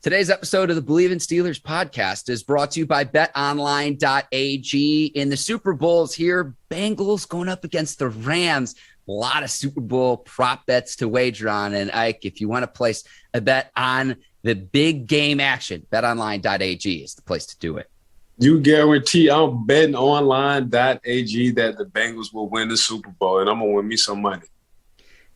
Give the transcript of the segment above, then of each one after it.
Today's episode of the Bleav in Steelers podcast is brought to you by betonline.ag. In the Super Bowls here, Bengals going up against the Rams. A lot of Super Bowl prop bets to wager on. And Ike, if you want to place a bet on the big game action, betonline.ag is the place to do it. You guarantee I'm betting online.ag that the Bengals will win the Super Bowl, and I'm going to win me some money.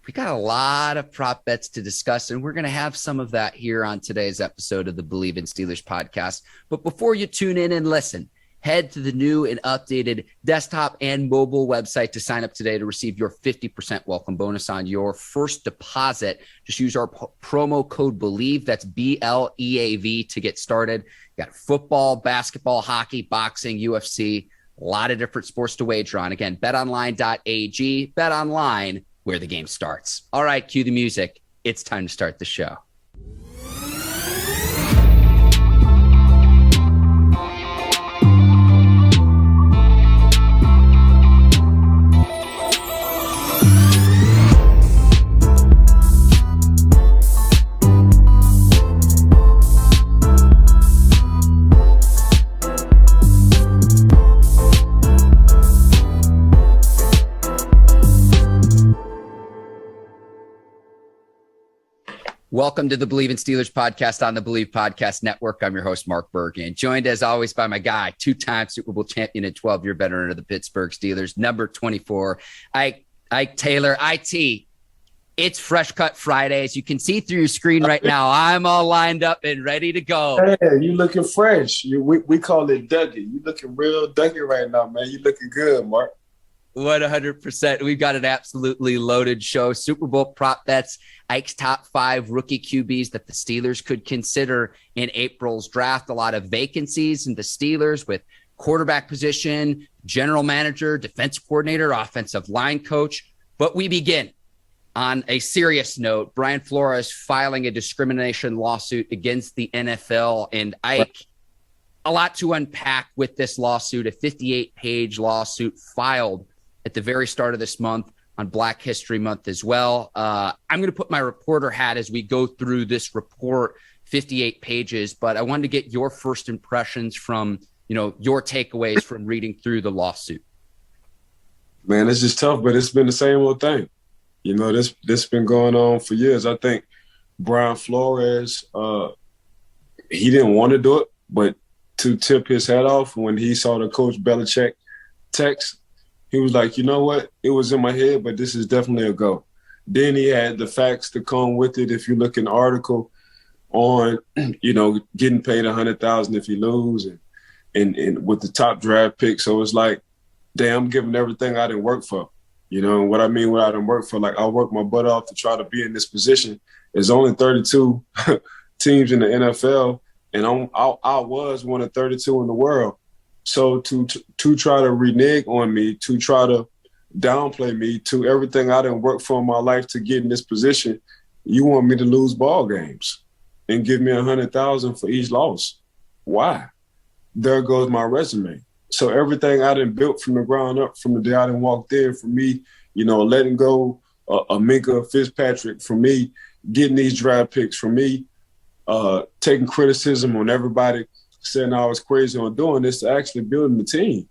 We got a lot of prop bets to discuss, and we're going to have some of that here on today's episode of the Bleav in Steelers podcast. But before you tune in and listen, head to the new and updated desktop and mobile website to sign up today to receive your 50% welcome bonus on your first deposit. Just use our promo code Bleav, that's BLEAV, to get started. You got football, basketball, hockey, boxing, UFC, a lot of different sports to wager on. Again, betonline.ag, betonline, where the game starts. All right, cue the music. It's time to start the show. Welcome to the Bleav in Steelers podcast on the Bleav Podcast Network. I'm your host, Mark Bergin, joined as always by my guy, two-time Super Bowl champion and 12-year veteran of the Pittsburgh Steelers, number 24, Ike Taylor. IT, it's Fresh Cut Fridays. You can see through your screen right now. I'm all lined up and ready to go. Hey, you looking fresh. We call it Dougie. You looking real Dougie right now, man. You looking good, Mark. 100%. We've got an absolutely loaded show. Super Bowl prop bets, Ike's top 5 rookie QBs that the Steelers could consider in April's draft. A lot of vacancies in the Steelers with quarterback position, general manager, defensive coordinator, offensive line coach. But we begin on a serious note. Brian Flores filing a discrimination lawsuit against the NFL. And Ike, a lot to unpack with this lawsuit, a 58-page lawsuit filed at the very start of this month on Black History Month as well. I'm going to put my reporter hat as we go through this report, 58 pages, but I wanted to get your first impressions from, your takeaways from reading through the lawsuit. Man, it's just tough, but it's been the same old thing. This been going on for years. I think Brian Flores, he didn't want to do it, but to tip his hat off when he saw the Coach Belichick text, he was like, you know what? It was in my head, but this is definitely a go. Then he had the facts to come with it. If you look in the article on, getting paid $100,000 if you lose and with the top draft pick. So it's like, damn, I'm giving everything I didn't work for. And what I mean what I didn't work for, like I worked my butt off to try to be in this position. There's only 32 teams in the NFL, and I was one of 32 in the world. So to try to renege on me, to try to downplay me, to everything I didn't work for in my life to get in this position, you want me to lose ball games and give me $100,000 for each loss. Why? There goes my resume. So everything I done built from the ground up, from the day I done walked in, for me, letting go Minka Fitzpatrick, for me, getting these draft picks, for me, taking criticism on everybody, saying I was crazy on doing this, to actually building the team.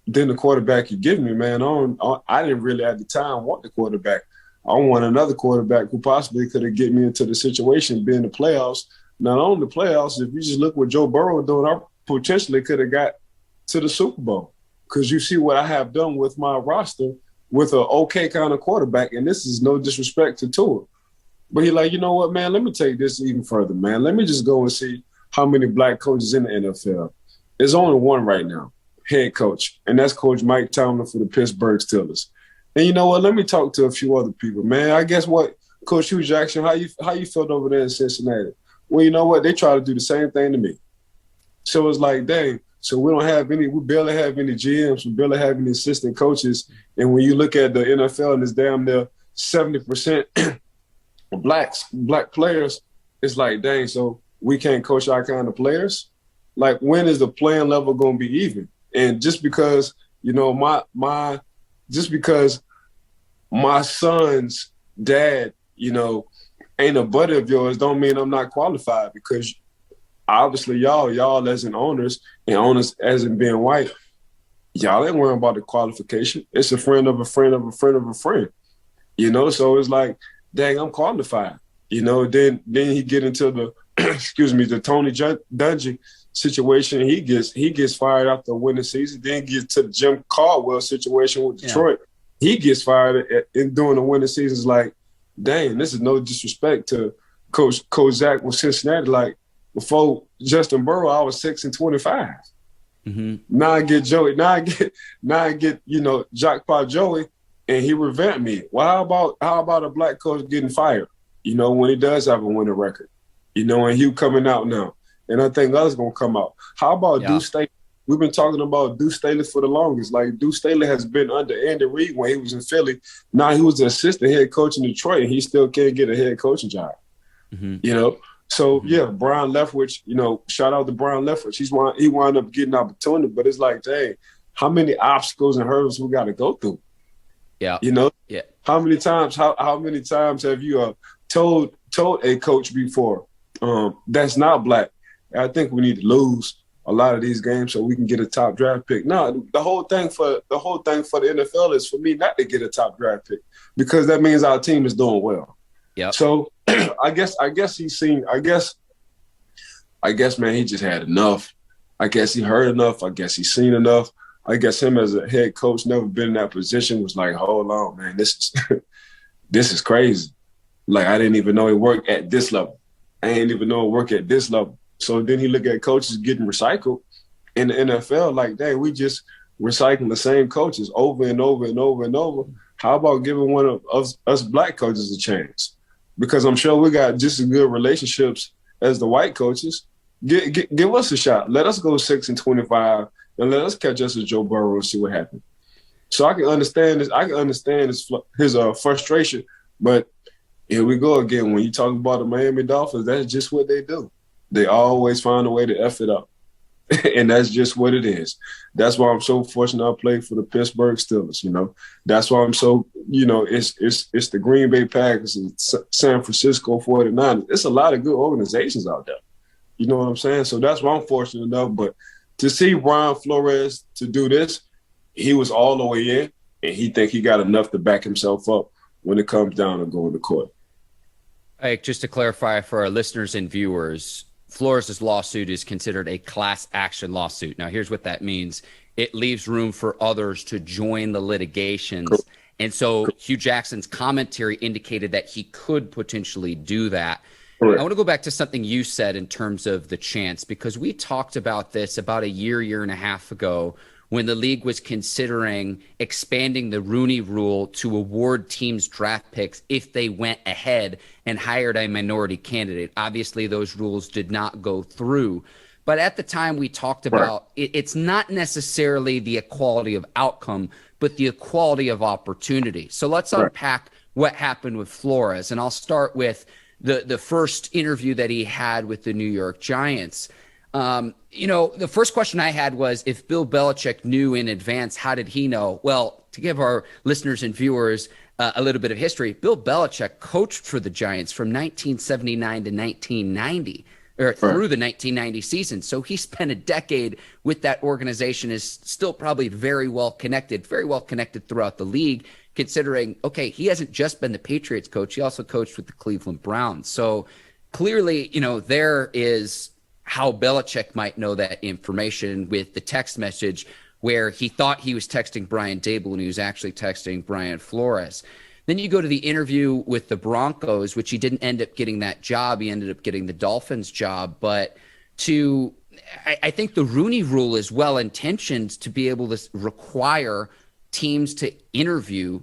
Then the quarterback you give me, man, I didn't really at the time want the quarterback. I want another quarterback who possibly could have get me into the situation, being the playoffs. Not only the playoffs, if you just look what Joe Burrow doing, I potentially could have got to the Super Bowl, because you see what I have done with my roster with an okay kind of quarterback, and this is no disrespect to Tua. But he's like, you know what, man, let me take this even further, man. Let me just go and see how many black coaches in the NFL. There's only one right now, head coach, and that's Coach Mike Tomlin for the Pittsburgh Steelers. And you know what? Let me talk to a few other people, man. I guess what, Coach Hugh Jackson, how you felt over there in Cincinnati? Well, you know what? They try to do the same thing to me. So it's like, dang. So we barely have any GMs, we barely have any assistant coaches. And when you look at the NFL and it's damn near 70% black players, it's like, dang, so we can't coach our kind of players? Like, when is the playing level going to be even? And just because, my son's dad, ain't a buddy of yours, don't mean I'm not qualified, because obviously y'all as in owners and owners as in being white, y'all ain't worrying about the qualification. It's a friend of a friend of a friend of a friend. So it's like, dang, I'm qualified. Then he get into the the Tony Dungy situation. He gets fired after a winning season. Then gets to the Jim Caldwell situation with Detroit. Yeah. He gets fired in during the winning season. It's like, dang, this is no disrespect to Coach Zach with Cincinnati. Like, before Justin Burrow, I was 6-25. Mm-hmm. Now I get Joey. Now I get Jackpot Joey, and he revamped me. Well, how about a black coach getting fired? When he does have a winning record, and Hugh coming out now, and I think others gonna come out. How about Deuce Staley? We've been talking about Deuce Staley for the longest. Like, Deuce Staley has been under Andy Reid when he was in Philly. Now he was the assistant head coach in Detroit, and he still can't get a head coaching job. Mm-hmm. So, Brian Leftwich, shout out to Brian Leftwich. He wound up getting opportunity, but it's like, dang, how many obstacles and hurdles we got to go through? Yeah. How many times have you told a coach before that's not black, I think we need to lose a lot of these games so we can get a top draft pick? No, the whole thing for the NFL is for me not to get a top draft pick, because that means our team is doing well. Yeah. So I guess he's seen. I guess, man, he just had enough. I guess he heard enough. I guess he's seen enough. I guess him as a head coach, never been in that position, was like, hold on, man, this is crazy. Like, I didn't even know he worked at this level. I didn't even know he worked at this level. So then he look at coaches getting recycled in the NFL. Like, dang, we just recycling the same coaches over and over and over and over. How about giving one of us black coaches a chance? Because I'm sure we got just as good relationships as the white coaches. Give us a shot. Let us go 6-25, and let us catch us as Joe Burrow and see what happens. So I can understand this. I can understand his frustration. But here we go again. When you talk about the Miami Dolphins, that's just what they do. They always find a way to F it up. And that's just what it is. That's why I'm so fortunate I played for the Pittsburgh Steelers, That's why I'm so, it's the Green Bay Packers and San Francisco 49ers. It's a lot of good organizations out there. You know what I'm saying? So that's why I'm fortunate enough. But to see Brian Flores to do this, he was all the way in, and he think he got enough to back himself up when it comes down to going to court. Just to clarify for our listeners and viewers, Flores' lawsuit is considered a class action lawsuit. Now, here's what that means. It leaves room for others to join the litigations. Cool. And so Hugh Jackson's commentary indicated that he could potentially do that. Correct. I want to go back to something you said in terms of the chance, because we talked about this about a year and a half ago when the league was considering expanding the Rooney Rule to award teams draft picks if they went ahead and hired a minority candidate. Obviously, those rules did not go through. But at the time, we talked about it's not necessarily the equality of outcome, but the equality of opportunity. So let's unpack what happened with Flores. And I'll start with the first interview that he had with the New York Giants. The first question I had was, if Bill Belichick knew in advance, how did he know? Well, to give our listeners and viewers a little bit of history, Bill Belichick coached for the Giants from 1979 to 1990, or through the 1990 season. So he spent a decade with that organization, is still probably very well connected throughout the league, considering, okay, he hasn't just been the Patriots coach. He also coached with the Cleveland Browns. So clearly, there is how Belichick might know that information with the text message where he thought he was texting Brian Dable and he was actually texting Brian Flores. Then you go to the interview with the Broncos, which he didn't end up getting that job. He ended up getting the Dolphins job. But I think the Rooney Rule is well-intentioned to be able to require teams to interview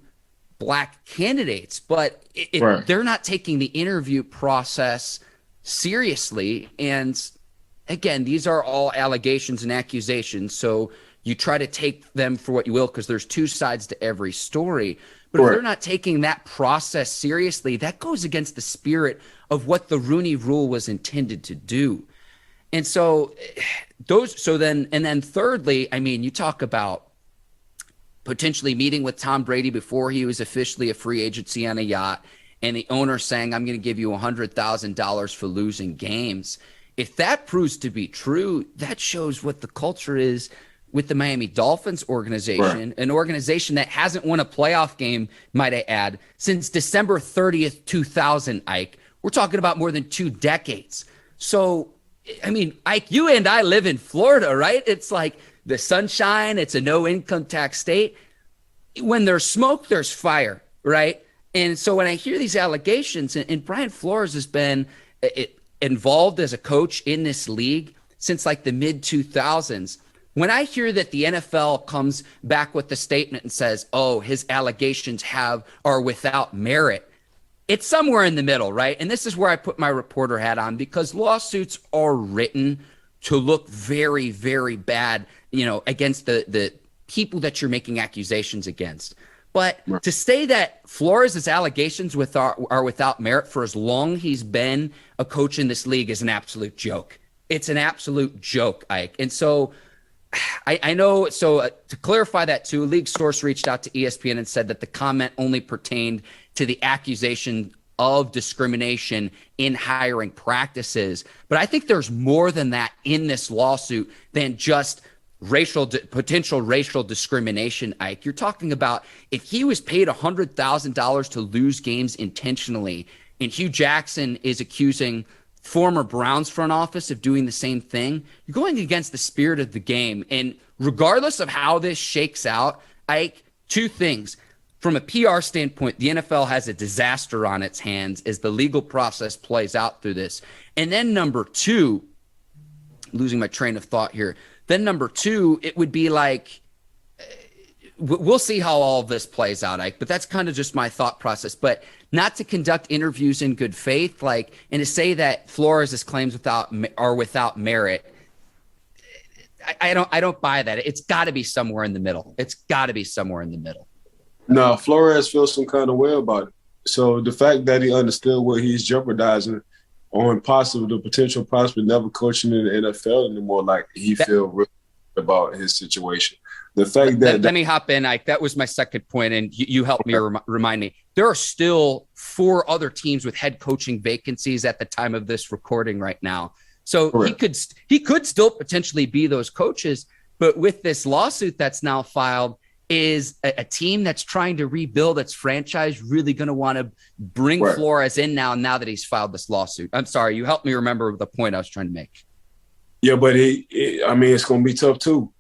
black candidates. But they're not taking the interview process seriously. And again, these are all allegations and accusations, so you try to take them for what you will, because there's two sides to every story. But if they're not taking that process seriously, that goes against the spirit of what the Rooney Rule was intended to do. And so then thirdly, I mean, you talk about potentially meeting with Tom Brady before he was officially a free agency on a yacht, and the owner saying, I'm going to give you $100,000 for losing games. if that proves to be true, that shows what the culture is with the Miami Dolphins organization, an organization that hasn't won a playoff game, might I add, since December 30th, 2000, Ike. We're talking about more than 2 decades. So, I mean, Ike, you and I live in Florida, right? It's like the sunshine. It's a no income tax state. When there's smoke, there's fire, right? And so when I hear these allegations, and Brian Flores has been involved as a coach in this league since like the mid 2000s, when I hear that the NFL comes back with the statement and says, oh, his allegations are without merit, it's somewhere in the middle, right? And this is where I put my reporter hat on, because lawsuits are written to look very, very bad, against the people that you're making accusations against. But to say that Flores' allegations are without merit for as long he's been a coach in this league is an absolute joke. It's an absolute joke, Ike. And so I know. So to clarify that too, a league source reached out to ESPN and said that the comment only pertained to the accusation of discrimination in hiring practices. But I think there's more than that in this lawsuit than just potential racial discrimination, Ike. You're talking about if he was paid $100,000 to lose games intentionally, and Hugh Jackson is accusing former Browns front office of doing the same thing, you're going against the spirit of the game. And regardless of how this shakes out, Ike, 2 things. From a PR standpoint, the NFL has a disaster on its hands as the legal process plays out through this. And then number 2, losing my train of thought here. Then number 2, it would be like, we'll see how all of this plays out, Ike, but that's kind of just my thought process. But not to conduct interviews in good faith, and to say that Flores' claims are without merit, I don't buy that. It's got to be somewhere in the middle. It's got to be somewhere in the middle. No, Flores feels some kind of way about it. So the fact that he understood what he's jeopardizing on the potential prospect never coaching in the NFL anymore, like he feel really about his situation. The fact that let me hop in, Ike. That was my second point, and you helped me remind me. There are still 4 other teams with head coaching vacancies at the time of this recording right now. So he could still potentially be those coaches, but with this lawsuit that's now filed, is a team that's trying to rebuild its franchise really going to want to bring Flores in now that he's filed this lawsuit? I'm sorry, you helped me remember the point I was trying to make. Yeah, but it's going to be tough too.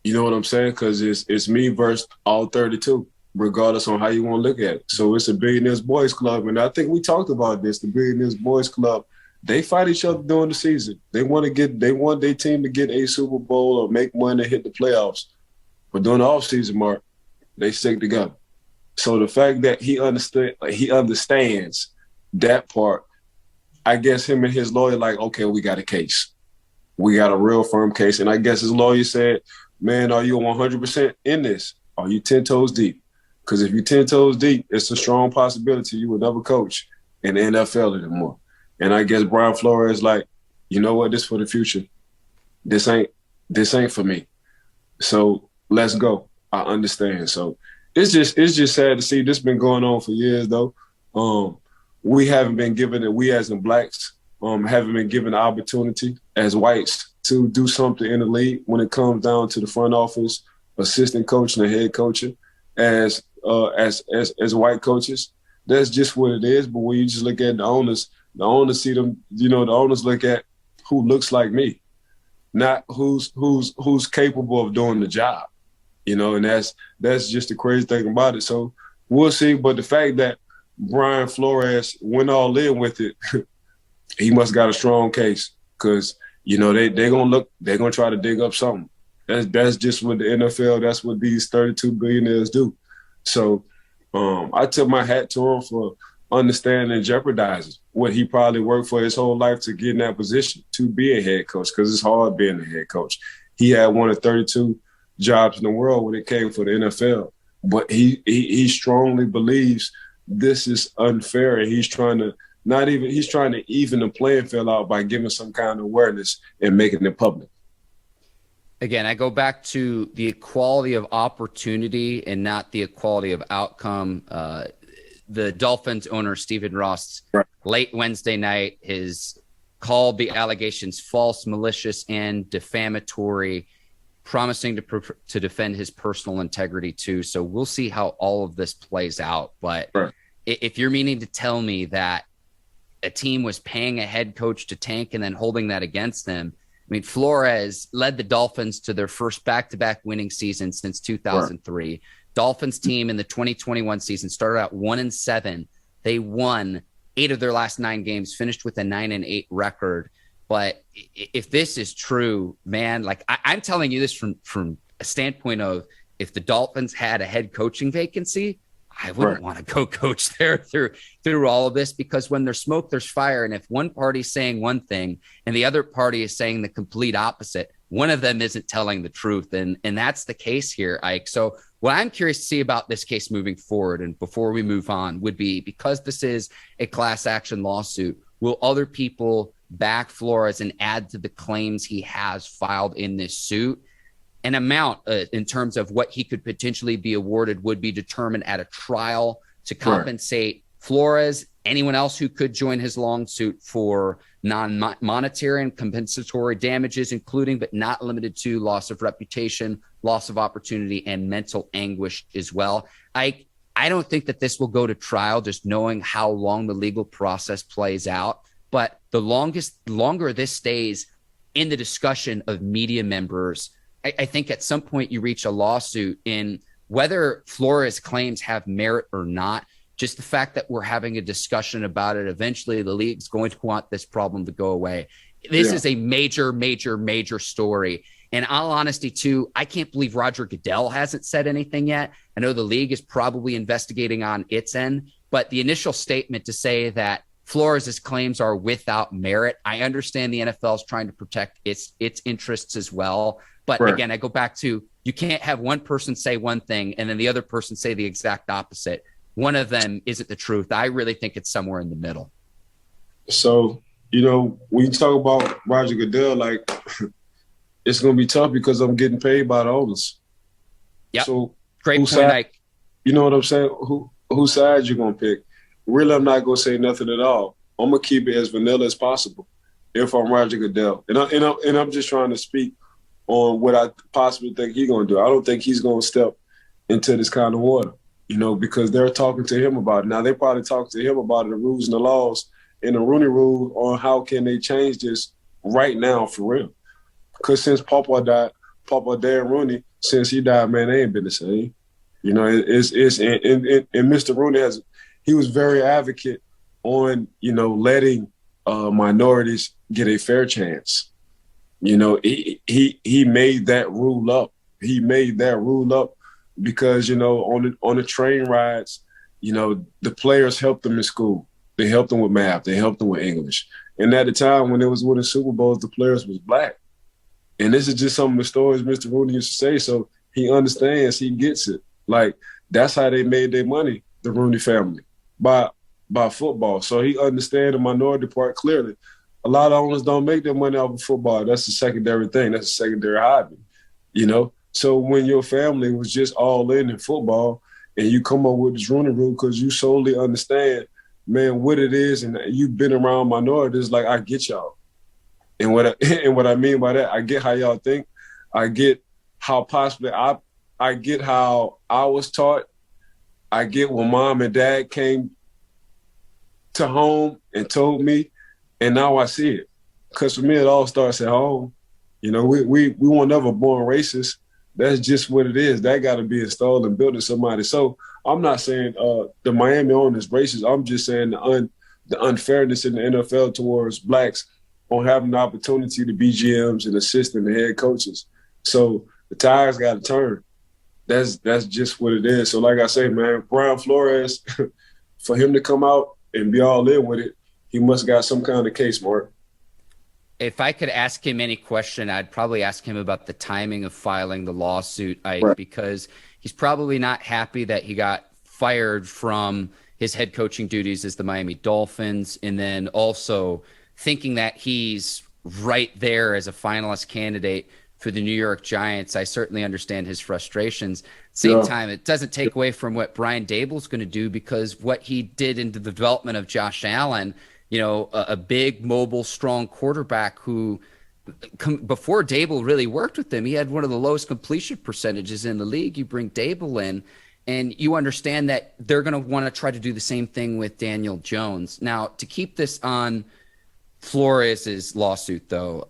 You know what I'm saying? Because it's me versus all 32, regardless on how you want to look at it. So it's a Billionaires Boys Club, and I think we talked about this. The Billionaires Boys Club, they fight each other during the season. They want their team to get a Super Bowl or make money and hit the playoffs. But during the offseason, Mark, they stick together. So the fact that he understands that part, I guess him and his lawyer okay, we got a case. We got a real firm case. And I guess his lawyer said, man, are you 100% in this? Are you 10 toes deep? Because if you're 10 toes deep, it's a strong possibility you will never coach in the NFL anymore. And I guess Brian Flores you know what, this for the future. This ain't for me. So let's go. I understand. So it's just sad to see. This been going on for years though. We haven't been given it. We as in blacks haven't been given the opportunity as whites to do something in the league when it comes down to the front office, assistant coaching and head coaching as white coaches. That's just what it is. But when you just look at the owners see them, the owners look at who looks like me, not who's capable of doing the job. And that's just the crazy thing about it. So we'll see. But the fact that Brian Flores went all in with it, he must got a strong case because, they're gonna try to dig up something. That's just what the NFL, that's what these 32 billionaires do. So I took my hat to him for understanding and jeopardizing what he probably worked for his whole life to get in that position to be a head coach, because it's hard being a head coach. He had one of 32 jobs in the world when it came for the NFL, but he strongly believes this is unfair, and he's trying to even the playing field out by giving some kind of awareness and making it public. Again, I go back to the equality of opportunity and not the equality of outcome. The Dolphins owner, Stephen Ross, late Wednesday night, his called the allegations false, malicious, and defamatory, promising to defend his personal integrity too. So we'll see how all of this plays out. But if you're meaning to tell me that a team was paying a head coach to tank and then holding that against them, I mean, Flores led the Dolphins to their first back-to-back winning season since 2003. Right. Dolphins team in the 2021 season started out 1-7. They won 8 of their last 9 games, finished with a 9-8 record. But if this is true, man, like I'm telling you this from a standpoint of, if the Dolphins had a head coaching vacancy, I wouldn't want to go coach there through all of this, because when there's smoke, there's fire. And if one party's saying one thing and the other party is saying the complete opposite, one of them isn't telling the truth. And that's the case here, Ike. So what I'm curious to see about this case moving forward, and before we move on, would be, because this is a class action lawsuit, will other people back Flores and add to the claims he has filed in this suit? An amount in terms of what he could potentially be awarded would be determined at a trial to compensate Flores, anyone else who could join his lawsuit, for non-monetary and compensatory damages, including but not limited to loss of reputation, loss of opportunity, and mental anguish as well. I don't think that this will go to trial, just knowing how long the legal process plays out. But the longer this stays in the discussion of media members, I think at some point you reach a lawsuit in whether Flores' claims have merit or not. Just the fact that we're having a discussion about it, eventually the league's going to want this problem to go away. This is a major, major, major story. And all honesty, too, I can't believe Roger Goodell hasn't said anything yet. I know the league is probably investigating on its end, but the initial statement to say that Flores' claims are without merit, I understand the NFL is trying to protect its interests as well. But again, I go back to, you can't have one person say one thing and then the other person say the exact opposite. One of them isn't the truth. I really think it's somewhere in the middle. So, when you talk about Roger Goodell, like, it's going to be tough because I'm getting paid by the owners. Yeah. So great point, Ike. You know what I'm saying? Whose side you going to pick? Really, I'm not going to say nothing at all. I'm going to keep it as vanilla as possible if I'm Roger Goodell. And I'm just trying to speak on what I possibly think he's going to do. I don't think he's going to step into this kind of water, because they're talking to him about it. Now, they probably talk to him about the rules and the laws and the Rooney Rule on how can they change this right now for real. Because since Papa died, Dan Rooney, since he died, man, they ain't been the same. And Mr. Rooney he was very advocate on, letting minorities get a fair chance. He made that rule up. He made that rule up because, on the train rides, the players helped them in school. They helped them with math. They helped them with English. And at the time when they was winning Super Bowls, the players was black. And this is just some of the stories Mr. Rooney used to say. So he understands, he gets it. Like, that's how they made their money, the Rooney family, by football. So he understands the minority part clearly. A lot of owners don't make their money off of football. That's a secondary thing. That's a secondary hobby, So when your family was just all in football and you come up with this Rooney Rule because you solely understand, man, what it is, and you've been around minorities, like, I get y'all. And what I mean by that, I get how y'all think. I get how possibly I get how I was taught. I get when mom and dad came to home and told me, and now I see it. Because for me, it all starts at home. We weren't never born racist. That's just what it is. That got to be installed and built in somebody. So I'm not saying the Miami owners racist. I'm just saying the unfairness in the NFL towards blacks on having the opportunity to be GMs and assistant and head coaches. So the tides got to turn. That's just what it is. So like I say, man, Brian Flores, for him to come out and be all in with it, he must got some kind of case, Mark. If I could ask him any question, I'd probably ask him about the timing of filing the lawsuit, because he's probably not happy that he got fired from his head coaching duties as the Miami Dolphins, and then also thinking that he's right there as a finalist candidate for the New York Giants. I certainly understand his frustrations. Same time, it doesn't take away from what Brian Daboll's going to do, because what he did into the development of Josh Allen, a big, mobile, strong quarterback who before Dable really worked with him, he had one of the lowest completion percentages in the league. You bring Dable in, and you understand that they're going to want to try to do the same thing with Daniel Jones. Now, to keep this on Flores' lawsuit, though,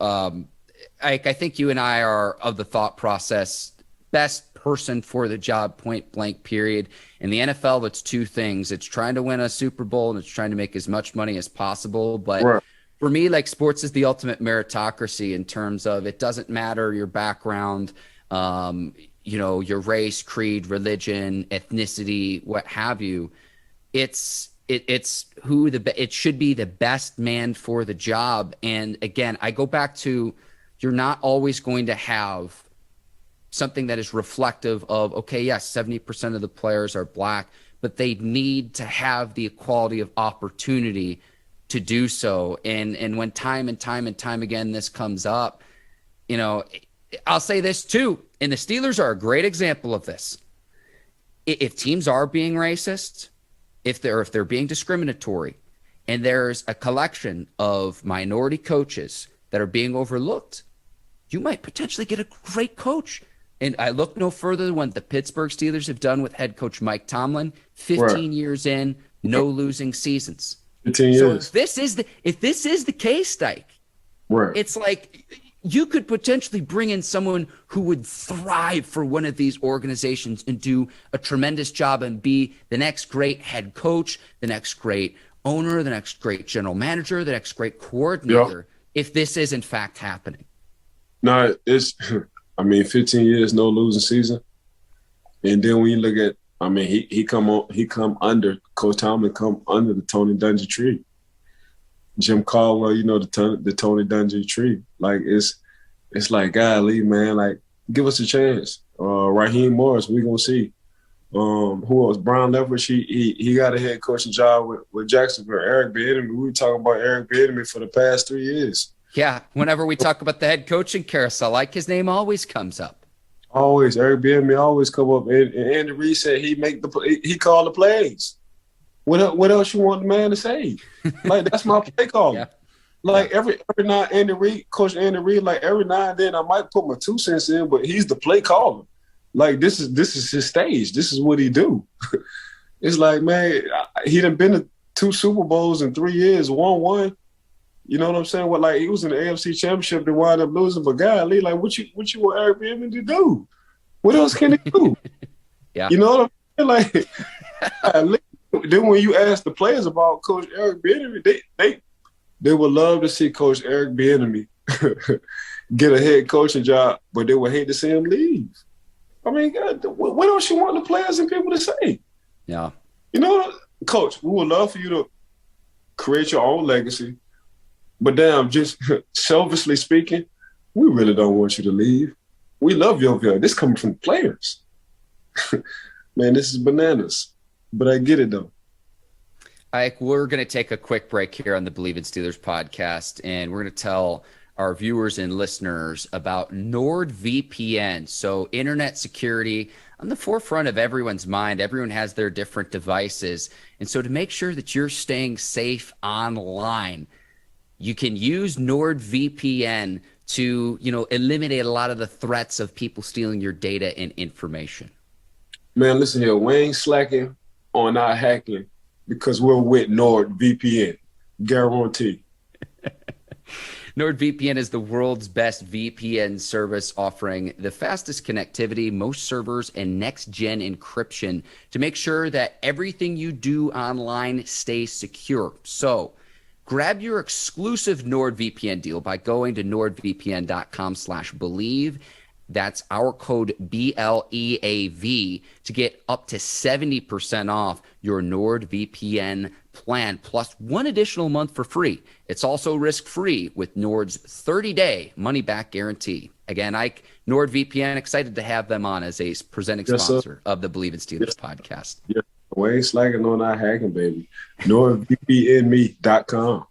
I think you and I are of the thought process, best person for the job, point blank, period. In the NFL, it's two things. It's trying to win a Super Bowl, and it's trying to make as much money as possible. But Right. For me, like, sports is the ultimate meritocracy in terms of it doesn't matter your background, your race, creed, religion, ethnicity, what have you. It should be the best man for the job. And again, I go back to, you're not always going to have something that is reflective of, okay, yes, 70% of the players are black, but they need to have the equality of opportunity to do so. And when time and time again this comes up, I'll say this too, and the Steelers are a great example of this. If teams are being racist, if they're being discriminatory, and there's a collection of minority coaches that are being overlooked, you might potentially get a great coach. And I look no further than what the Pittsburgh Steelers have done with head coach Mike Tomlin, 15 Right. years in, no losing seasons. 15 So years. if this is the case, Dyke, Right. it's like you could potentially bring in someone who would thrive for one of these organizations and do a tremendous job and be the next great head coach, the next great owner, the next great general manager, the next great coordinator, if this is in fact happening. No, 15 years, no losing season. And then when you look at, Coach Tomlin come under the Tony Dungy tree. Jim Caldwell, the Tony Dungy tree. Like, it's like, golly, man, like, give us a chance. Raheem Morris, we're going to see. Who else? Brian Leverage, he got a head coaching job with Jacksonville. Eric Bieniemy, we were talking about Eric Bieniemy for the past 3 years. Yeah, whenever we talk about the head coaching carousel, like, his name always comes up. Always, Eric Bieniemy always come up, and Andy Reid said he called the plays. What else you want the man to say? Like, that's my play calling. Yeah. Like, every now Coach Andy Reid, like, every now and then I might put my 2 cents in, but he's the play caller. Like, this is his stage. This is what he do. It's like, man, he done been to 2 Super Bowls in 3 years, won one. You know what I'm saying? Well, like, he was in the AFC Championship to wind up losing, but golly, like, what you want Eric Bieniemy to do? What else can he do? Yeah. You know what I'm saying? Like, then when you ask the players about Coach Eric Bieniemy, they would love to see Coach Eric Bieniemy get a head coaching job, but they would hate to see him leave. I mean, God, what else you want the players and people to say? Yeah. Coach, we would love for you to create your own legacy. But damn, just selfishly speaking, we really don't want you to leave. We love your video. This coming from the players. Man, this is bananas. But I get it, though. We're going to take a quick break here on the Bleav in Steelers podcast, and we're going to tell our viewers and listeners about NordVPN. So internet security on the forefront of everyone's mind. Everyone has their different devices. And so to make sure that you're staying safe online, you can use NordVPN to, eliminate a lot of the threats of people stealing your data and information. Man, listen here. We ain't slacking on our hacking because we're with NordVPN. Guarantee. NordVPN is the world's best VPN service, offering the fastest connectivity, most servers, and next-gen encryption to make sure that everything you do online stays secure. So grab your exclusive NordVPN deal by going to nordvpn.com/Bleav. That's our code BLEAV to get up to 70% off your NordVPN plan, plus 1 additional month for free. It's also risk-free with Nord's 30-day money-back guarantee. Again, NordVPN, excited to have them on as a presenting sponsor of the Bleav in Steelers podcast. Yeah, we ain't slacking on our hacking, baby. NordVPNme.com.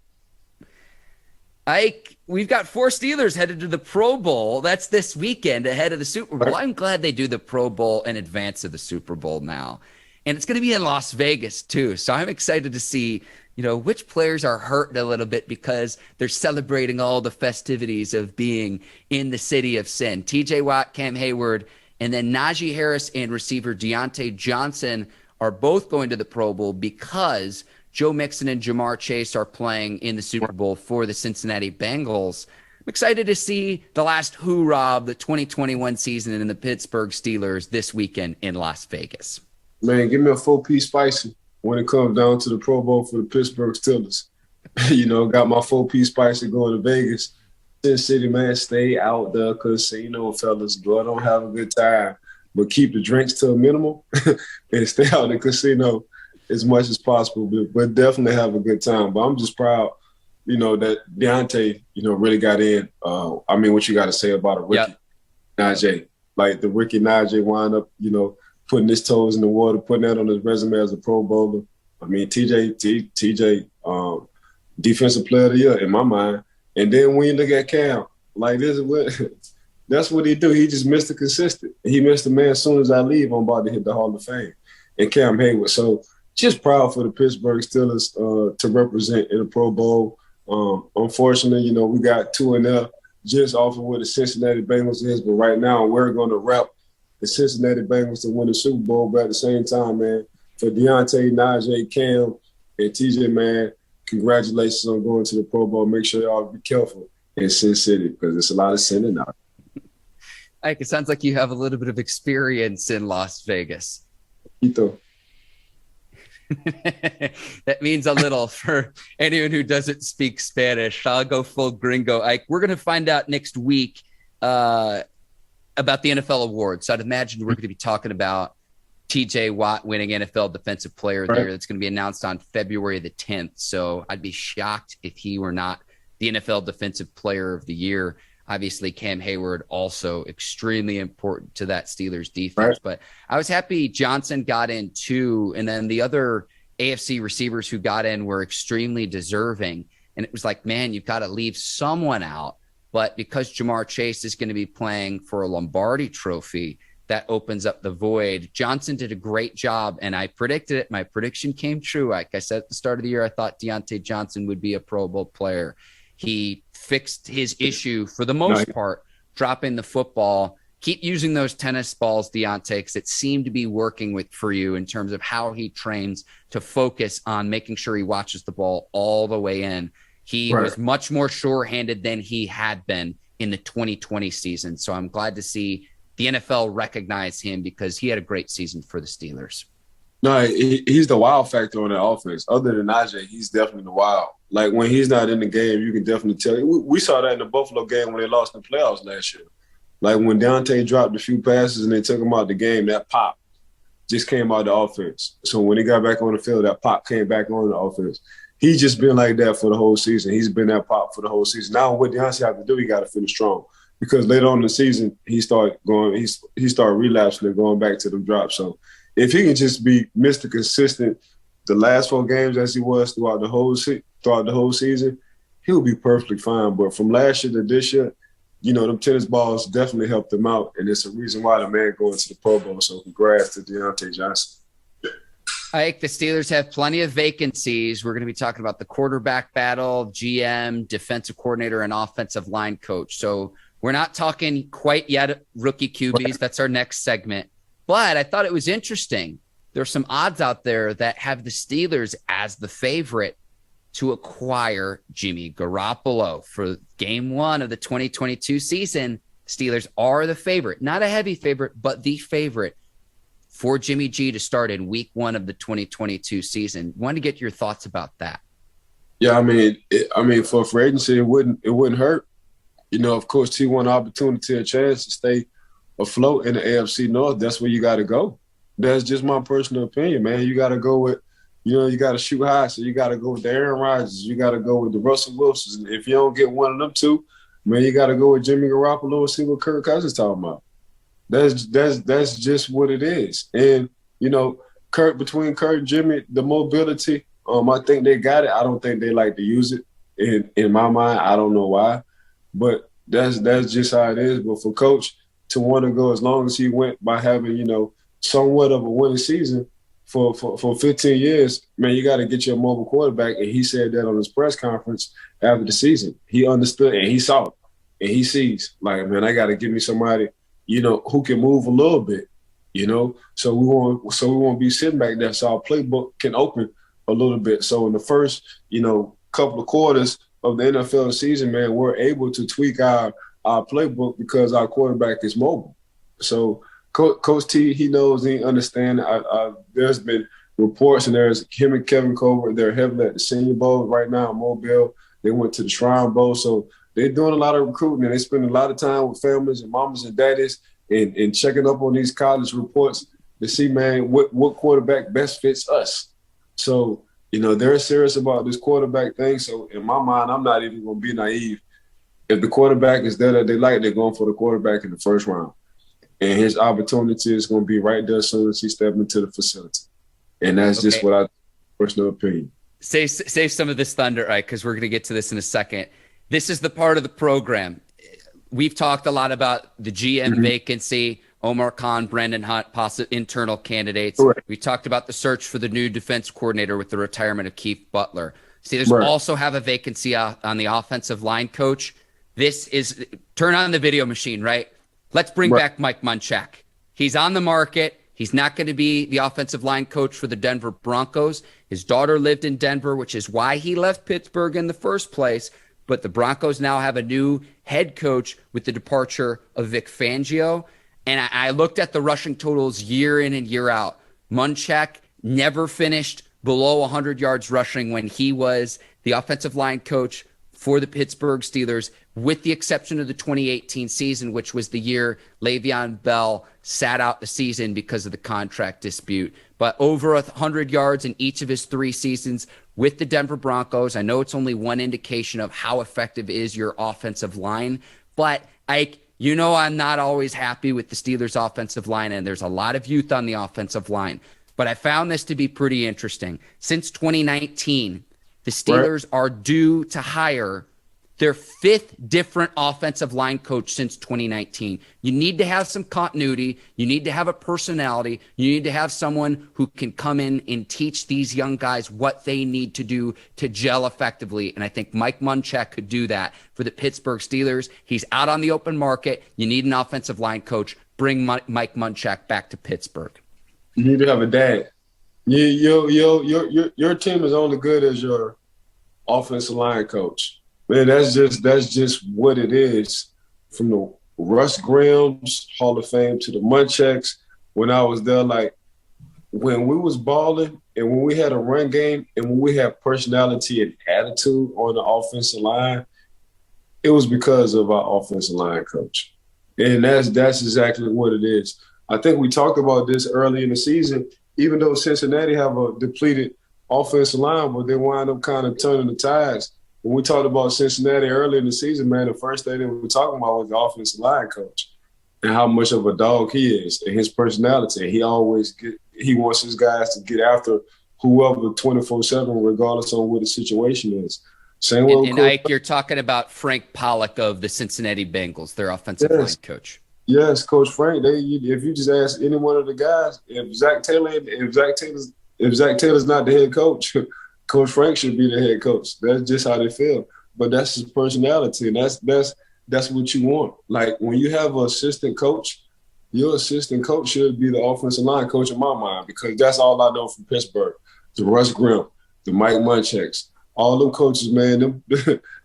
We've got 4 Steelers headed to the Pro Bowl. That's this weekend ahead of the Super Bowl. I'm glad they do the Pro Bowl in advance of the Super Bowl now. And it's going to be in Las Vegas, too. So I'm excited to see which players are hurting a little bit because they're celebrating all the festivities of being in the city of sin. TJ Watt, Cam Heyward, and then Najee Harris and receiver Diontae Johnson are both going to the Pro Bowl because Joe Mixon and Jamar Chase are playing in the Super Bowl for the Cincinnati Bengals. I'm excited to see the last hoorah of the 2021 season in the Pittsburgh Steelers this weekend in Las Vegas. Man, give me a 4-piece spicy when it comes down to the Pro Bowl for the Pittsburgh Steelers. Got my 4-piece spicy going to Vegas. Sin City, man, stay out the casino, fellas. Go don't have a good time, but keep the drinks to a minimum and stay out the casino as much as possible, but definitely have a good time. But I'm just proud, that Diontae, really got in. What you got to say about a rookie, Najee? Like the rookie Najee wind up, putting his toes in the water, putting that on his resume as a Pro Bowler. TJ, Defensive Player of the Year in my mind. And then when you look at Cam, like that's what he do. He just Mr. Consistent. He missed the man as soon as I leave, I'm about to hit the Hall of Fame. And Cam Heyward. So just proud for the Pittsburgh Steelers to represent in the Pro Bowl. Unfortunately, we got 2 in there just off of where the Cincinnati Bengals is. But right now, we're going to rep the Cincinnati Bengals to win the Super Bowl. But at the same time, man, for Diontae, Najee, Cam, and TJ, man, congratulations on going to the Pro Bowl. Make sure y'all be careful in Sin City because there's a lot of sinning out. Ike, it sounds like you have a little bit of experience in Las Vegas. Ito. That means a little for anyone who doesn't speak Spanish. I'll go full gringo. Ike, we're going to find out next week about the NFL awards. So I'd imagine we're going to be talking about TJ Watt winning NFL Defensive Player of the Year. That's going to be announced on February the 10th. So I'd be shocked if he were not the NFL Defensive Player of the Year. Obviously, Cam Heyward also extremely important to that Steelers defense. But I was happy Johnson got in too. And then the other AFC receivers who got in were extremely deserving. And it was like, man, you've got to leave someone out. But because Jamar Chase is going to be playing for a Lombardi trophy, that opens up the void. Johnson did a great job, and I predicted it. My prediction came true. Like I said at the start of the year, I thought Diontae Johnson would be a Pro Bowl player. He fixed his issue for the most part, dropping the football. Keep using those tennis balls, Diontae, because it seemed to be working for you in terms of how he trains to focus on making sure he watches the ball all the way in. He was much more sure-handed than he had been in the 2020 season. So I'm glad to see the NFL recognize him because he had a great season for the Steelers. No, he's the wild factor on that offense. Other than Najee, he's definitely the wild. Like, when he's not in the game, you can definitely tell. We saw that in the Buffalo game when they lost in the playoffs last year. Like, when Diontae dropped a few passes and they took him out the game, that pop just came out of the offense. So when he got back on the field, that pop came back on the offense. He's just been like that for the whole season. He's been that pop for the whole season. Now what Diontae have to do, he got to finish strong. Because later on in the season, he started relapsing and going back to them drops. So if he can just be Mr. Consistent the last 4 games as he was throughout the whole season, he'll be perfectly fine. But from last year to this year, them tennis balls definitely helped him out. And it's a reason why the man going to the Pro Bowl. So congrats to Diontae Johnson. Ike, the Steelers have plenty of vacancies. We're going to be talking about the quarterback battle, GM, defensive coordinator, and offensive line coach. So we're not talking quite yet rookie QBs. That's our next segment. But I thought it was interesting. There's some odds out there that have the Steelers as the favorite to acquire Jimmy Garoppolo for game 1 of the 2022 season. Steelers are the favorite, not a heavy favorite, but the favorite for Jimmy G to start in week 1 of the 2022 season. Want to get your thoughts about that? Yeah, for free agency, it wouldn't hurt. Of course, T1 opportunity, a chance to stay afloat in the AFC North. That's where you got to go. That's just my personal opinion, man. You got to go with, you got to shoot high. So you got to go with the Aaron Rodgers. You got to go with the Russell Wilsons. If you don't get one of them two, man, you got to go with Jimmy Garoppolo and see what Kirk Cousins talking about. That's just what it is. And, between Kirk and Jimmy, the mobility, I think they got it. I don't think they like to use it. In my mind, I don't know why. But that's just how it is. But for Coach to want to go as long as he went by having, somewhat of a winning season, for 15 years, man, you got to get your mobile quarterback. And he said that on his press conference after the season. He understood and he saw it. And he sees, like, man, I got to give me somebody, who can move a little bit, So we won't be sitting back there. So our playbook can open a little bit. So in the first, couple of quarters of the NFL season, man, we're able to tweak our playbook because our quarterback is mobile. So Coach T, he knows, he understands. There's been reports, and there's him and Kevin Colbert. They're heavily at the Senior Bowl right now in Mobile. They went to the Shrine Bowl. So they're doing a lot of recruiting, and they spend a lot of time with families and mamas and daddies and checking up on these college reports to see, man, what quarterback best fits us. So, they're serious about this quarterback thing. So in my mind, I'm not even going to be naive. If the quarterback is there that they like, they're going for the quarterback in the first round. And his opportunity is going to be right there as soon as he steps into the facility. And that's just what I personal opinion. Save some of this thunder, right? Because we're going to get to this in a second. This is the part of the program. We've talked a lot about the GM vacancy, Omar Khan, Brendan Hunt, possible internal candidates. Correct. We talked about the search for the new defense coordinator with the retirement of Keith Butler. Steelers also have a vacancy on the offensive line coach. This is turn on the video machine, right? Let's bring back Mike Munchak. He's on the market. He's not going to be the offensive line coach for the Denver Broncos. His daughter lived in Denver, which is why he left Pittsburgh in the first place. But the Broncos now have a new head coach with the departure of Vic Fangio. And I looked at the rushing totals year in and year out. Munchak never finished below 100 yards rushing when he was the offensive line coach for the Pittsburgh Steelers, with the exception of the 2018 season, which was the year Le'Veon Bell sat out the season because of the contract dispute. But over 100 yards in each of his 3 seasons with the Denver Broncos. I know it's only one indication of how effective is your offensive line, but I'm not always happy with the Steelers' offensive line, and there's a lot of youth on the offensive line. But I found this to be pretty interesting. Since 2019, the Steelers are due to hire their 5th different offensive line coach since 2019. You need to have some continuity. You need to have a personality. You need to have someone who can come in and teach these young guys what they need to do to gel effectively. And I think Mike Munchak could do that for the Pittsburgh Steelers. He's out on the open market. You need an offensive line coach. Bring Mike Munchak back to Pittsburgh. You need to have a dad. Your team is only good as your offensive line coach. Man, that's just what it is. From the Russ Grahams Hall of Fame to the Munchaks, when I was there, like when we was balling and when we had a run game and when we had personality and attitude on the offensive line, it was because of our offensive line coach. And that's exactly what it is. I think we talked about this early in the season. Even though Cincinnati have a depleted offensive line, but they wind up kind of turning the tides. When we talked about Cincinnati early in the season, man, the first thing that we were talking about was the offensive line coach and how much of a dog he is and his personality. He wants his guys to get after whoever 24/7, regardless on what the situation is. Same way. And Ike, you're talking about Frank Pollock of the Cincinnati Bengals, their offensive line coach. Yes, Coach Frank. If you just ask any one of the guys, if Zach Taylor's not the head coach, Coach Frank should be the head coach. That's just how they feel. But that's his personality, and that's what you want. Like when you have an assistant coach, your assistant coach should be the offensive line coach in my mind, because that's all I know from Pittsburgh. The Russ Grimm, the Mike Munchaks, all them coaches, man.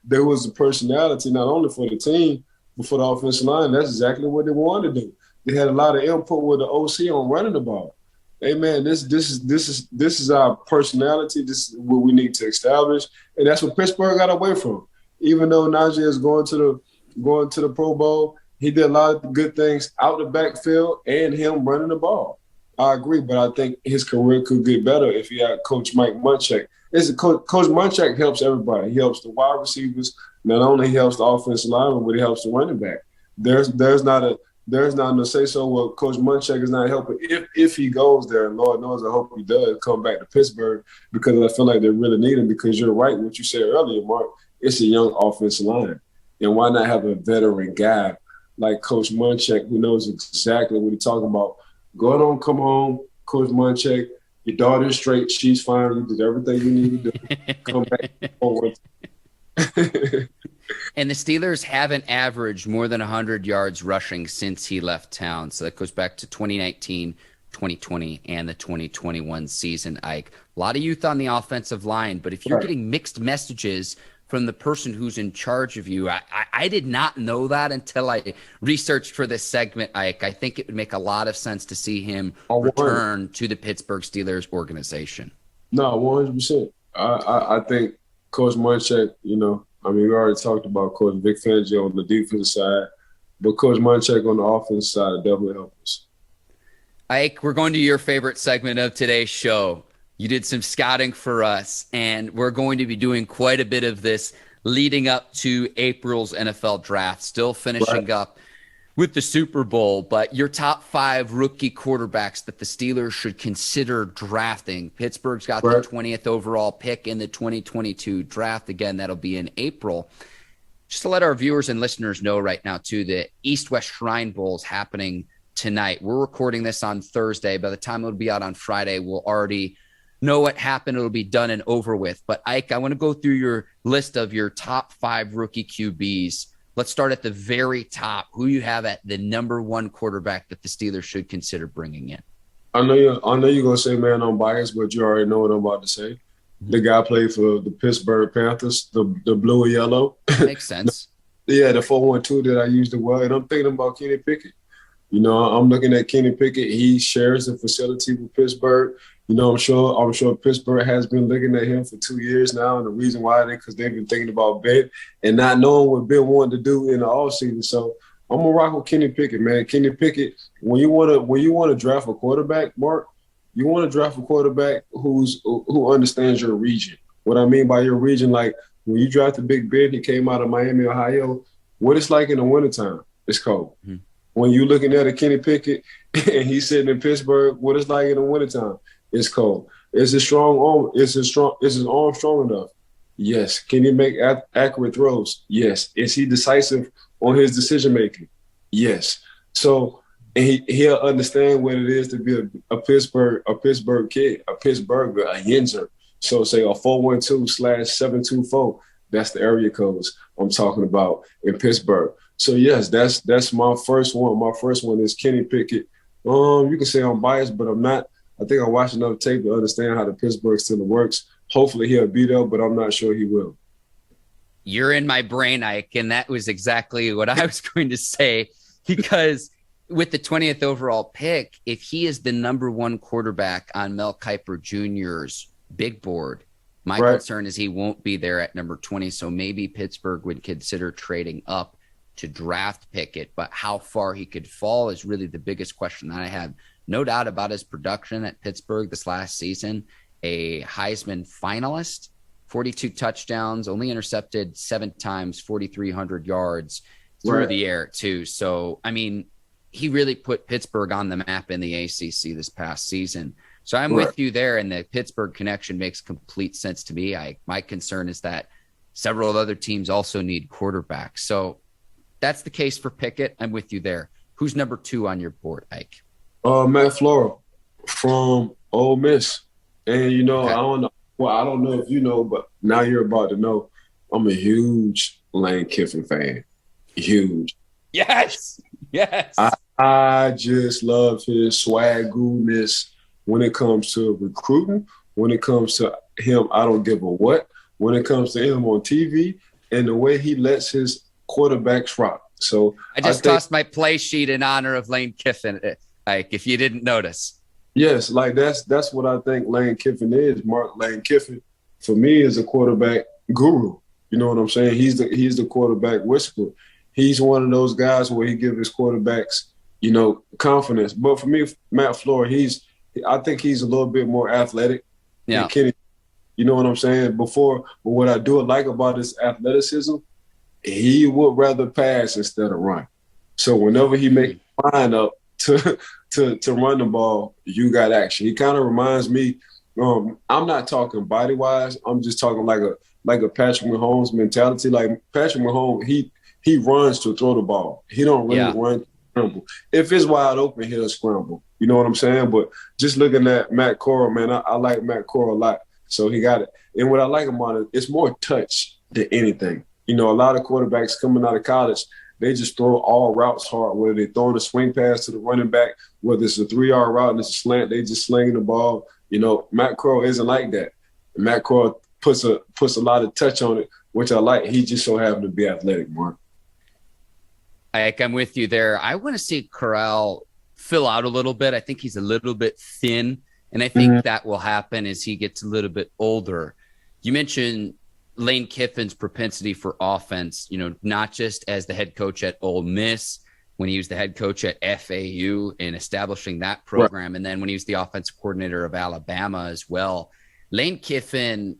There was a personality not only for the team, for the offensive line. That's exactly what they wanted to do. They had a lot of input with the OC on running the ball. Hey man, this is our personality. This is what we need to establish, and that's what Pittsburgh got away from. Even though Najee is going to the Pro Bowl, he did a lot of good things out the backfield and him running the ball. I agree, but I think his career could get better if he had Coach Mike Munchak. Coach Munchak helps everybody. He helps the wide receivers. Not only he helps the offensive lineman, but he helps the running back. There's not no say so. Well, Coach Munchak is not helping. If he goes there, and Lord knows I hope he does come back to Pittsburgh, because I feel like they really need him. Because you're right, what you said earlier, Mark. It's a young offensive line, and why not have a veteran guy like Coach Munchak who knows exactly what he's talking about? Go on, come home, Coach Munchak. Your daughter's straight. She's fine. You did everything you need to do. Come back forward. And the Steelers haven't averaged more than 100 yards rushing since he left town. So that goes back to 2019, 2020, and the 2021 season, Ike. A lot of youth on the offensive line, but if you're getting mixed messages from the person who's in charge of you, I did not know that until I researched for this segment, Ike. I think it would make a lot of sense to see him return to the Pittsburgh Steelers organization. No, 100%. I think Coach Munchak, we already talked about Coach Vic Fangio on the defensive side, but Coach Munchak on the offensive side definitely helped us. Ike, we're going to your favorite segment of today's show. You did some scouting for us, and we're going to be doing quite a bit of this leading up to April's NFL draft, still finishing up with the Super Bowl. But your top 5 rookie quarterbacks that the Steelers should consider drafting. Pittsburgh's got the 20th overall pick in the 2022 draft. Again, that'll be in April. Just to let our viewers and listeners know right now, too, the East-West Shrine Bowl is happening tonight. We're recording this on Thursday. By the time it'll be out on Friday, we'll already know what happened. It'll be done and over with. But Ike, I want to go through your list of your top 5 rookie QBs. Let's start at the very top. Who you have at the number 1 quarterback that the Steelers should consider bringing in? I know you're gonna say, man, I'm biased, but you already know what I'm about to say. The guy played for the Pittsburgh Panthers, the blue and yellow. Makes sense. Yeah, the 412 that I used to wear, and I'm thinking about Kenny Pickett. I'm looking at Kenny Pickett. He shares the facility with Pittsburgh. I'm sure Pittsburgh has been looking at him for 2 years now, and the reason why because they've been thinking about Ben and not knowing what Ben wanted to do in the offseason. So I'm gonna rock with Kenny Pickett, man. Kenny Pickett. When you want to draft a quarterback, Mark, you want to draft a quarterback who understands your region. What I mean by your region, like when you drafted Big Ben, he came out of Miami, Ohio. What it's like in the wintertime, it's cold. Mm-hmm. When you're looking at a Kenny Pickett and he's sitting in Pittsburgh, what it's like in the wintertime. It's cold. Is his arm strong enough? Yes. Can he make accurate throws? Yes. Is he decisive on his decision making? Yes. So he'll understand what it is to be a Pittsburgh kid, a Pittsburgher, a Yinzer. So say a 412/724. That's the area codes I'm talking about in Pittsburgh. So yes, that's my first one. My first one is Kenny Pickett. You can say I'm biased, but I'm not. I think I watched enough tape to understand how the Pittsburgh Steelers works. Hopefully he'll be there, but I'm not sure he will. You're in my brain, Ike, and that was exactly what I was going to say, because with the 20th overall pick, if he is the number 1 quarterback on Mel Kiper Jr.'s big board, my concern is he won't be there at number 20, so maybe Pittsburgh would consider trading up to draft Pickett, but how far he could fall is really the biggest question that I have. No doubt about his production at Pittsburgh this last season, a Heisman finalist, 42 touchdowns, only intercepted 7 times, 4,300 yards through the air too. So, he really put Pittsburgh on the map in the ACC this past season. So I'm with you there, and the Pittsburgh connection makes complete sense to me. My concern is that several other teams also need quarterbacks. So that's the case for Pickett. I'm with you there. Who's number 2 on your board, Ike? Matt Flores from Ole Miss. And, okay. I don't know. Well, I don't know if you know, but now you're about to know. I'm a huge Lane Kiffin fan. Huge. Yes. I just love his swaggooness when it comes to recruiting, when it comes to him, I don't give a what, when it comes to him on TV, and the way he lets his quarterbacks rock. So I tossed my play sheet in honor of Lane Kiffin, Ike, if you didn't notice. Yes, like that's what I think Lane Kiffin is. Lane Kiffin, for me, is a quarterback guru. You know what I'm saying? He's the quarterback whisperer. He's one of those guys where he gives his quarterbacks, confidence. But for me, Matt Flores, I think he's a little bit more athletic than Kenny. You know what I'm saying? But what I do like about his athleticism, he would rather pass instead of run. So whenever he makes a line up to run the ball, you got action. He kind of reminds me. I'm not talking body wise. I'm just talking like a Patrick Mahomes mentality. Like Patrick Mahomes, he runs to throw the ball. He don't really run scramble. If it's wide open, he'll scramble. You know what I'm saying? But just looking at Matt Corral, man, I like Matt Corral a lot. So he got it. And what I like about it, it's more touch than anything. You know, a lot of quarterbacks coming out of college, they just throw all routes hard, whether they throwing a swing pass to the running back, whether it's a 3-yard route and it's a slant, they just slinging the ball. You know, Matt Corral isn't like that. Matt Corral puts a lot of touch on it, which I like. He just so happened to be athletic, Mark. I'm with you there. I want to see Corral fill out a little bit. I think he's a little bit thin, and I think that will happen as he gets a little bit older. You mentioned Lane Kiffin's propensity for offense, you know, not just as the head coach at Ole Miss, when he was the head coach at FAU and establishing that program, and then when he was the offensive coordinator of Alabama as well. Lane Kiffin,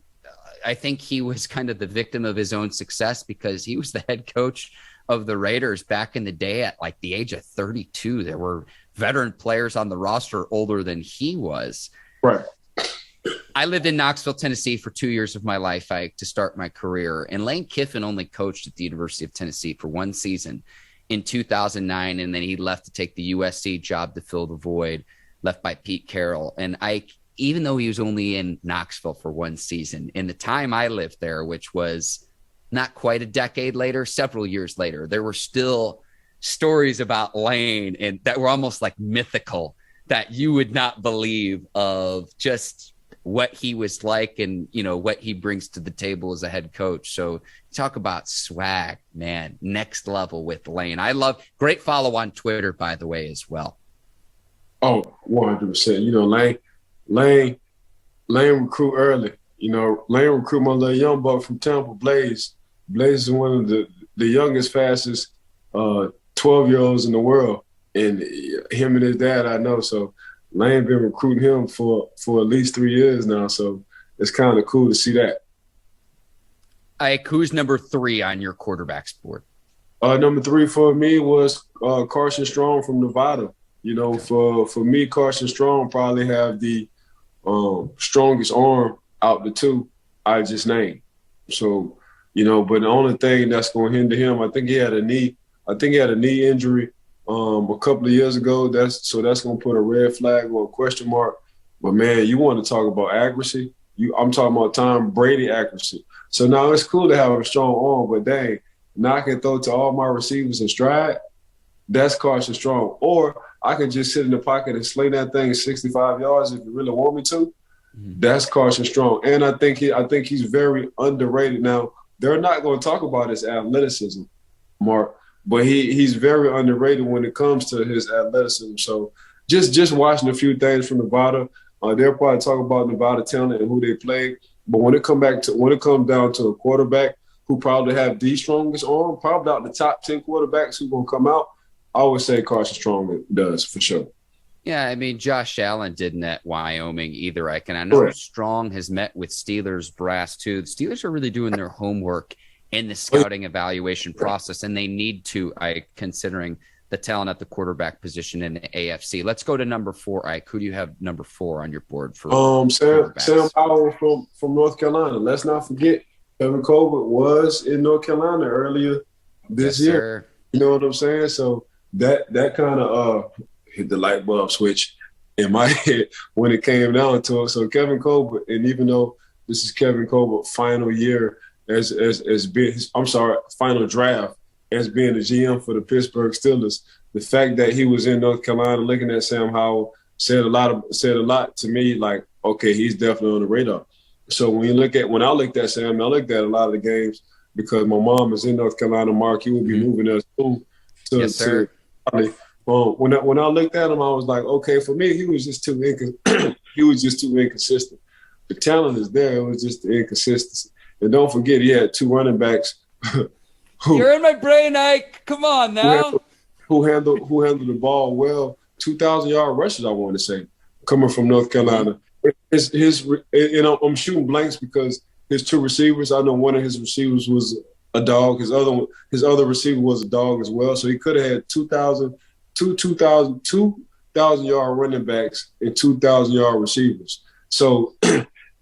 I think he was kind of the victim of his own success because he was the head coach of the Raiders back in the day at like the age of 32. There were veteran players on the roster older than he was. Right. I lived in Knoxville, Tennessee for 2 years of my life to start my career. And Lane Kiffin only coached at the University of Tennessee for one season in 2009. And then he left to take the USC job to fill the void left by Pete Carroll. And even though he was only in Knoxville for one season, in the time I lived there, which was not quite a decade later, several years later, there were still stories about Lane and that were almost like mythical that you would not believe of just what he was like and, you know, what he brings to the table as a head coach. So talk about swag, man, next level with Lane. I love great follow on Twitter, by the way, as well. Oh, 100%. You know, Lane recruit early. You know, Lane recruit my little young buck from Tampa, Bleav. Bleav is one of the youngest, fastest 12-year-olds in the world. And him and his dad, I know. So Lane been recruiting him for at least 3 years now. So it's kind of cool to see that. Who's number 3 on your quarterbacks board? Number 3 for me was Carson Strong from Nevada. You know, for me, Carson Strong probably have the strongest arm out the two I just named. So, you know, but the only thing that's going to hinder him, I think he had a knee injury a couple of years ago. That's going to put a red flag or a question mark. But man, you want to talk about accuracy? I'm talking about Tom Brady accuracy. So now it's cool to have a strong arm, but dang, now I can throw to all my receivers in stride. That's Carson Strong. Or I can just sit in the pocket and sling that thing 65 yards if you really want me to. Mm-hmm. That's Carson Strong. And I think he's very underrated. Now, they're not going to talk about his athleticism, Mark, but he's very underrated when it comes to his athleticism. So just watching a few things from Nevada, they'll probably talk about Nevada talent and who they play. But when it comes down to a quarterback who probably have the strongest arm, probably out the top 10 quarterbacks who are going to come out, I would say Carson Strong does for sure. Yeah, I mean, Josh Allen didn't at Wyoming either. I know Correct. Strong has met with Steelers brass too. The Steelers are really doing their homework in the scouting evaluation process, and they need to, considering the talent at the quarterback position in the AFC. Let's go to number 4. Ike, who do you have number 4 on your board for? Sam Howell from North Carolina. Let's not forget Kevin Colbert was in North Carolina earlier this year. Sir. You know what I'm saying? So that kind of hit the light bulb switch in my head when it came down to it. So Kevin Colbert, and even though this is Kevin Colbert's final year as being final draft as being the GM for the Pittsburgh Steelers, the fact that he was in North Carolina looking at Sam Howell said a lot to me. Like, okay, he's definitely on the radar. So when I looked at Sam, I looked at a lot of the games because my mom is in North Carolina. Mark, he will be moving there soon. Yes, sir. When I looked at him, I was like, okay, for me, he was just too inconsistent. The talent is there; it was just the inconsistency. And don't forget, he had 2 running backs. You're in my brain, Ike. Come on now. Who handled the ball well? 2,000-yard rushes, I want to say, coming from North Carolina. I'm shooting blanks because his 2 receivers. I know one of his receivers was a dog. His other receiver was a dog as well. So he could have had 2,000-yard running backs and 2,000-yard receivers. So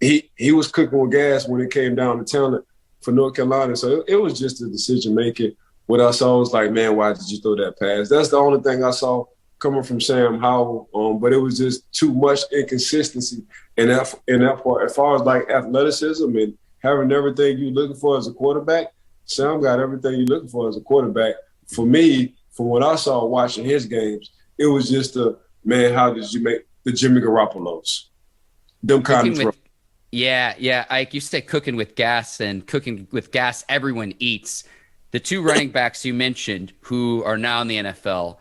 he was cooking with gas when it came down to talent for North Carolina. So it was just a decision making. what I saw was like, man, why did you throw that pass? That's the only thing I saw coming from Sam Howell. But it was just too much inconsistency in that part. As far as like athleticism and having everything you're looking for as a quarterback, Sam got everything you're looking for as a quarterback. For me, from what I saw watching his games, it was just man, how did you make the Jimmy Garoppolos? Them kind of throws. Yeah. Ike, you say cooking with gas, and cooking with gas, everyone eats. The two running backs you mentioned who are now in the NFL,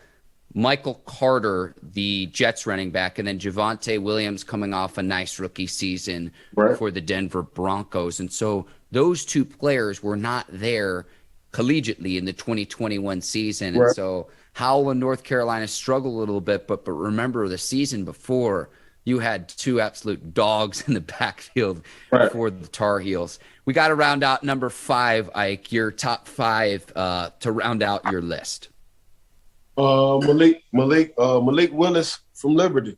Michael Carter, the Jets running back, and then Javonte Williams coming off a nice rookie season for the Denver Broncos. And so those two players were not there collegiately in the 2021 season. And so Howell in North Carolina struggled a little bit, but remember the season before, you had two absolute dogs in the backfield for the Tar Heels. We got to round out number 5, Ike, your top 5 to round out your list. Malik Willis from Liberty.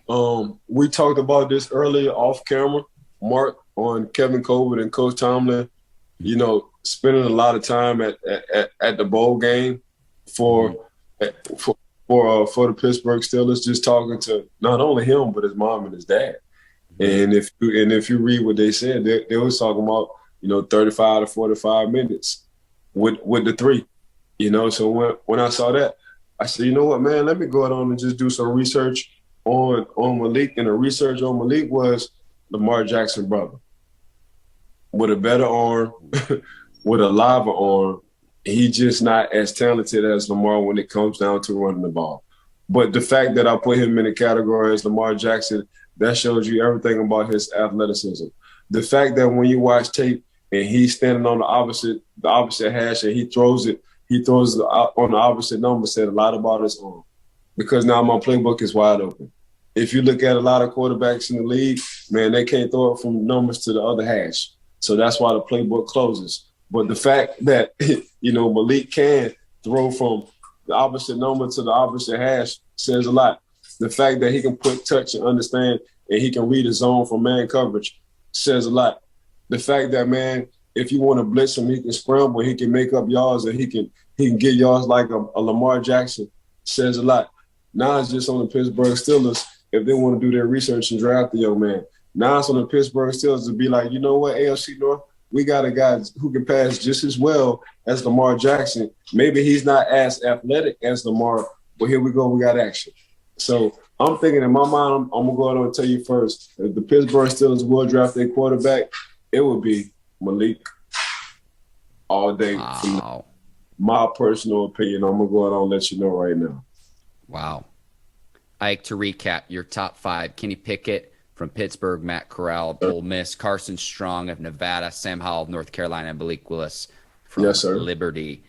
We talked about this earlier off camera, Mark, on Kevin Colbert and Coach Tomlin, spending a lot of time at the bowl game for the Pittsburgh Steelers, just talking to not only him but his mom and his dad. And if you read what they said, they was talking about 35 to 45 minutes with the 3. So when I saw that, I said, you know what, man, let me go on and just do some research on Malik. And the research on Malik was Lamar Jackson brother. With a better arm, with a liver arm, he just not as talented as Lamar when it comes down to running the ball. But the fact that I put him in the category as Lamar Jackson, that shows you everything about his athleticism. The fact that when you watch tape and he's standing on the opposite hash and he throws it on the opposite number, said a lot about his arm. Because now my playbook is wide open. If you look at a lot of quarterbacks in the league, man, they can't throw it from numbers to the other hash. So that's why the playbook closes. But the fact that, Malik can throw from the opposite number to the opposite hash says a lot. The fact that he can put touch and understand and he can read his zone from man coverage says a lot. The fact that, man, if you want to blitz him, he can scramble, he can make up yards, and he can get yards like a Lamar Jackson says a lot. Now it's just on the Pittsburgh Steelers if they want to do their research and draft the young man. Now it's on the Pittsburgh Steelers to be like, you know what, AFC North, we got a guy who can pass just as well as Lamar Jackson. Maybe he's not as athletic as Lamar, but here we go, we got action. So I'm thinking in my mind, I'm going to go out and tell you first, if the Pittsburgh Steelers will draft their quarterback, it would be Malik all day. Wow. My personal opinion, I'm going to go out and let you know right now. Wow. Ike, to recap, your top 5, Kenny Pickett from Pittsburgh, Matt Corral of Ole Miss, Carson Strong of Nevada, Sam Howell of North Carolina, and Malik Willis from Liberty.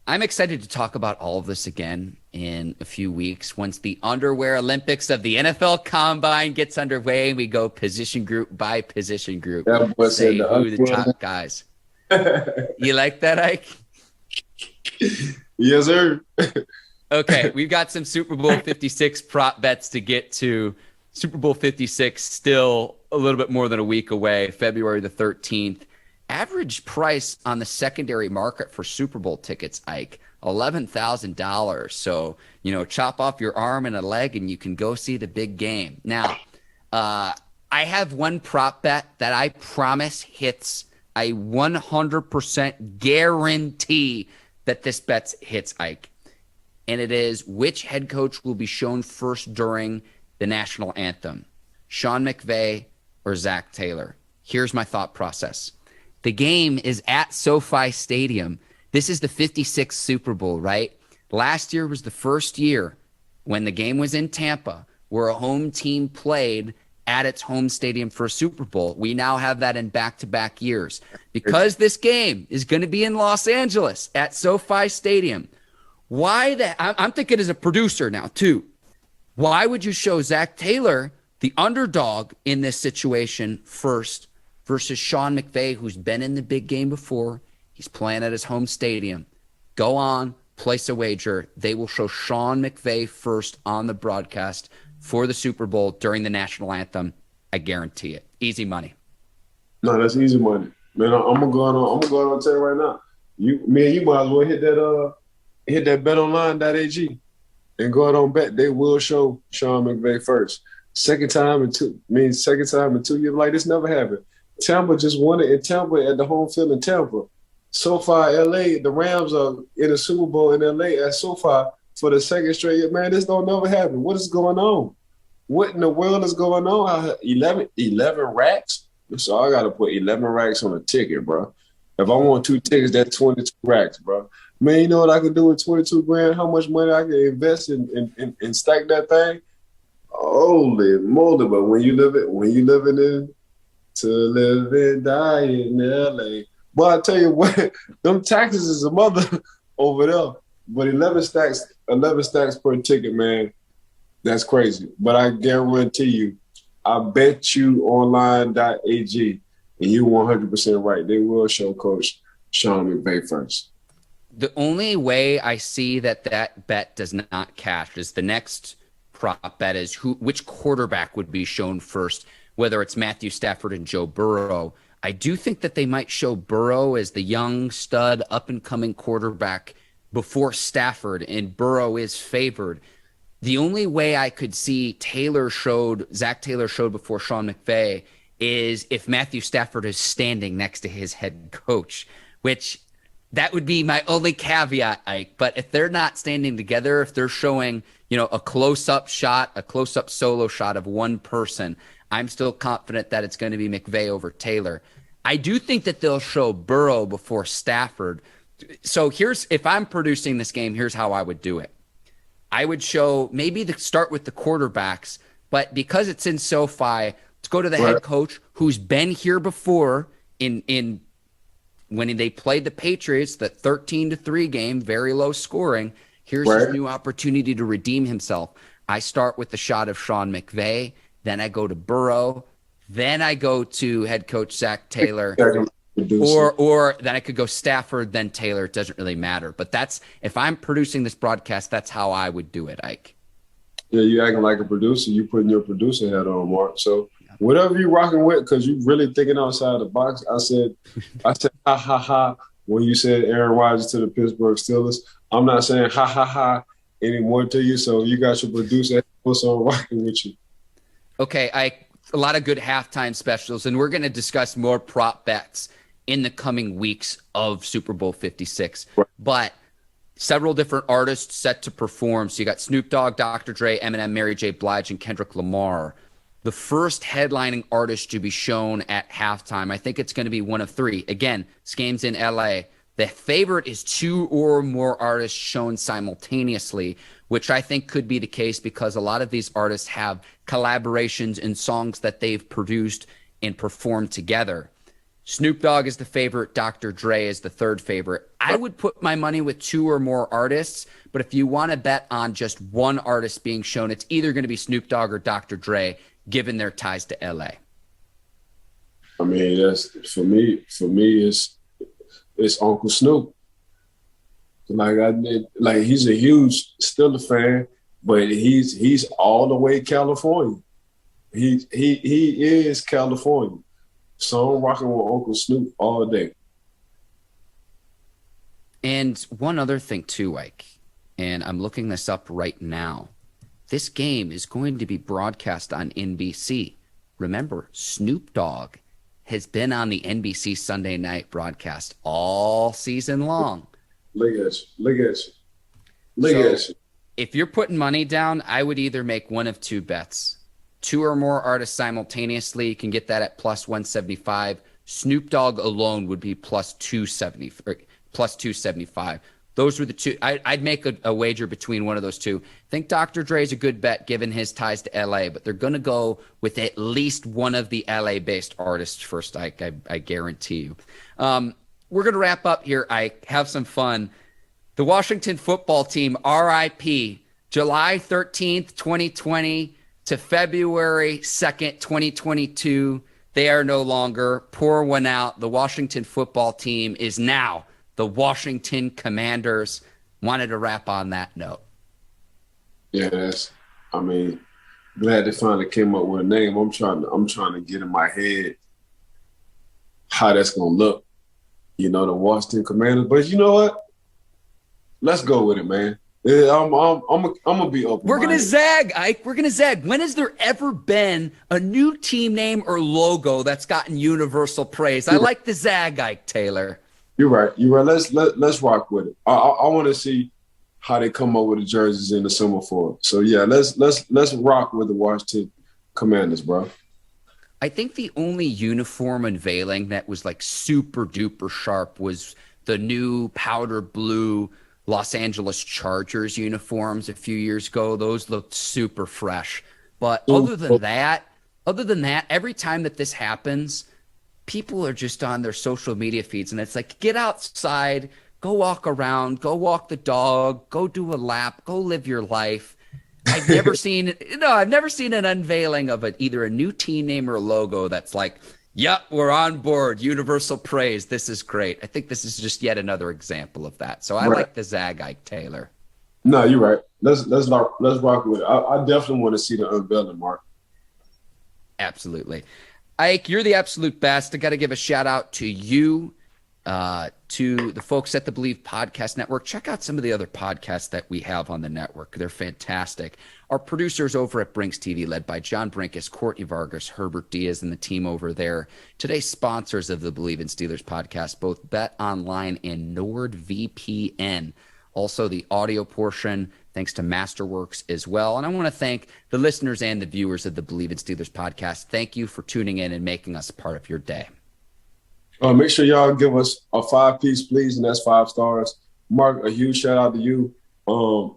I'm excited to talk about all of this again in a few weeks once the underwear Olympics of the NFL Combine gets underway. We go position group by position group. Say who the top guys. You like that, Ike? Yes, sir. Okay, we've got some Super Bowl 56 prop bets to get to. Super Bowl 56 still a little bit more than a week away, February the 13th. Average price on the secondary market for Super Bowl tickets, Ike, $11,000. So, chop off your arm and a leg and you can go see the big game. Now, I have one prop bet that I promise hits. I 100% guarantee that this bet hits, Ike. And it is, which head coach will be shown first during the national anthem, Sean McVay or Zach Taylor? Here's my thought process. The game is at SoFi Stadium. This is the 56th Super Bowl, right? Last year was the first year when the game was in Tampa where a home team played at its home stadium for a Super Bowl. We now have that in back-to-back years. Because this game is going to be in Los Angeles at SoFi Stadium, I'm thinking as a producer now, too. Why would you show Zach Taylor, the underdog in this situation, first versus Sean McVay, who's been in the big game before? He's playing at his home stadium. Go on, place a wager. They will show Sean McVay first on the broadcast for the Super Bowl during the national anthem. I guarantee it. Easy money. No, that's easy money. Man, I'm gonna go on and tell you right now. Me and you might as well hit that betonline.ag and go out on bet. They will show Sean McVay first. Second time in 2 years. Like, this never happened. Tampa just won it in Tampa at the home field in Tampa. SoFi, LA, the Rams are in a Super Bowl in LA at SoFi for the second straight year. Man, this don't never happen. What is going on? What in the world is going on? 11 racks? So I got to put 11 racks on a ticket, bro. If I want 2 tickets, that's 22 racks, bro. Man, you know what I can do with 22 grand? How much money I can invest and stack that thing? Holy moly! But when you living in to live and die in LA, but I tell you what, them taxes is a mother over there. But 11 stacks per ticket, man, that's crazy. But I guarantee you, I bet you online.ag, and you 100% right. They will show Coach Sean McVay first. The only way I see that bet does not cash is the next prop bet is which quarterback would be shown first, whether it's Matthew Stafford and Joe Burrow. I do think that they might show Burrow as the young stud up-and-coming quarterback before Stafford, and Burrow is favored. The only way I could see Zach Taylor showed before Sean McVay is if Matthew Stafford is standing next to his head coach, which that would be my only caveat, Ike. But if they're not standing together, if they're showing, a close-up solo shot of one person, I'm still confident that it's going to be McVay over Taylor. I do think that they'll show Burrow before Stafford. So if I'm producing this game, here's how I would do it. I would show start with the quarterbacks, but because it's in SoFi, let's go to the head coach who's been here before in when they played the Patriots, the 13-3 game, very low scoring. Here's his new opportunity to redeem himself. I start with the shot of Sean McVay. Then I go to Burrow. Then I go to head coach Zach Taylor. Or then I could go Stafford, then Taylor. It doesn't really matter. But if I'm producing this broadcast, that's how I would do it, Ike. Yeah, you acting like a producer. You putting your producer hat on, Mark. So whatever you rocking with, because you really thinking outside the box. I said, ha, ha, ha, when you said Aaron Rodgers to the Pittsburgh Steelers. I'm not saying ha, ha, ha anymore to you. So you got your producer what's on rocking with you. Okay, Ike, a lot of good halftime specials, and we're going to discuss more prop bets in the coming weeks of Super Bowl 56. Right. But several different artists set to perform. So you got Snoop Dogg, Dr. Dre, Eminem, Mary J. Blige, and Kendrick Lamar. The first headlining artist to be shown at halftime, I think it's going to be one of 3. Again, this game's in LA. The favorite is 2 or more artists shown simultaneously, which I think could be the case because a lot of these artists have collaborations in songs that they've produced and performed together. Snoop Dogg is the favorite. Dr. Dre is the third favorite. I would put my money with 2 or more artists, but if you want to bet on just one artist being shown, it's either going to be Snoop Dogg or Dr. Dre, given their ties to LA. I mean, that's for me. It's Uncle Snoop. Like he's a huge Steelers fan, but he's all the way California. He is California. So I'm rocking with Uncle Snoop all day. And one other thing too, Ike, and I'm looking this up right now. This game is going to be broadcast on NBC. Remember, Snoop Dogg has been on the NBC Sunday night broadcast all season long. Look at you. If you're putting money down, I would either make one of 2 bets. 2 or more artists simultaneously. You can get that at plus 175. Snoop Dogg alone would be plus 275. Those were the 2. I'd make a wager between one of those 2. I think Dr. Dre is a good bet given his ties to LA, but they're going to go with at least one of the LA-based artists first, Ike. I guarantee you. We're going to wrap up here, Ike. Have some fun. The Washington football team, RIP, July 13th, 2020 to February 2nd, 2022. They are no longer. Pour one out. The Washington football team is now the Washington Commanders. Wanted to wrap on that note. Yeah, glad they finally came up with a name. I'm trying to get in my head how that's gonna look. the Washington Commanders. But you know what? Let's go with it, man. I'm gonna be open. We're gonna zag, Ike. We're gonna zag. When has there ever been a new team name or logo that's gotten universal praise? I like the zag, Ike Taylor. You're right. Let's rock with it. I want to see how they come up with the jerseys in the summer for it. So yeah, let's rock with the Washington Commanders, bro. I think the only uniform unveiling that was like super duper sharp was the new powder blue Los Angeles Chargers uniforms a few years ago. Those looked super fresh. But other than that, every time that this happens, people are just on their social media feeds and it's like, get outside, go walk around, go walk the dog, go do a lap, go live your life. I've never seen an unveiling of either a new team name or a logo that's like, yep, we're on board. Universal praise. This is great. I think this is just yet another example of that. So I like the zag, Ike Taylor. No, you're right. Let's rock with it. I definitely want to see the unveiling, Mark. Absolutely. Ike, you're the absolute best. I got to give a shout out to you, to the folks at the Bleav Podcast Network. Check out some of the other podcasts that we have on the network. They're fantastic. Our producers over at Brinks TV, led by John Brinkus, Courtney Vargas, Herbert Diaz, and the team over there. Today's sponsors of the Bleav in Steelers podcast, both Bet Online and NordVPN. Also, the audio portion, thanks to Masterworks as well. And I want to thank the listeners and the viewers of the Bleav in Steelers podcast. Thank you for tuning in and making us a part of your day. Make sure y'all give us a 5-piece, please, and that's 5 stars. Mark, a huge shout out to you.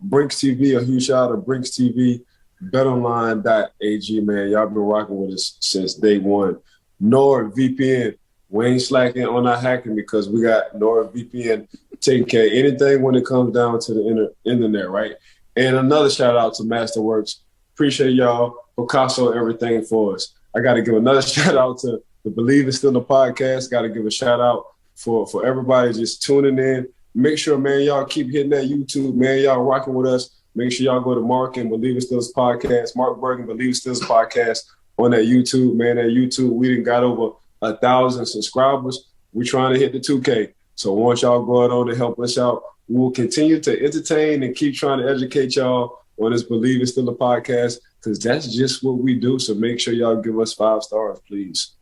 Brinks TV, a huge shout out to Brinks TV. BetOnline.ag, man. Y'all been rocking with us since day one. NordVPN, we ain't slacking on our hacking because we got NordVPN taking care of anything when it comes down to the internet, right? And another shout out to Masterworks. Appreciate y'all. Picasso, everything for us. I got to give another shout out to the Bleav is Still the podcast. Got to give a shout out for everybody just tuning in. Make sure, man, y'all keep hitting that YouTube, man. Y'all rocking with us. Make sure y'all go to Mark and Bleav is Still podcast. Mark Bergin, Bleav is Still podcast on that YouTube, man. That YouTube, we done got over 1,000 subscribers. We're trying to hit the 2K. So once y'all go out on to help us out, we'll continue to entertain and keep trying to educate y'all on this Bleav is Still a podcast because that's just what we do. So make sure y'all give us 5 stars, please.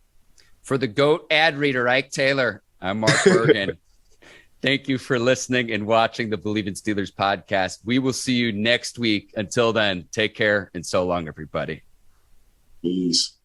For the GOAT ad reader, Ike Taylor, I'm Mark Bergin. Thank you for listening and watching the Bleav in Steelers podcast. We will see you next week. Until then, take care and so long, everybody. Peace.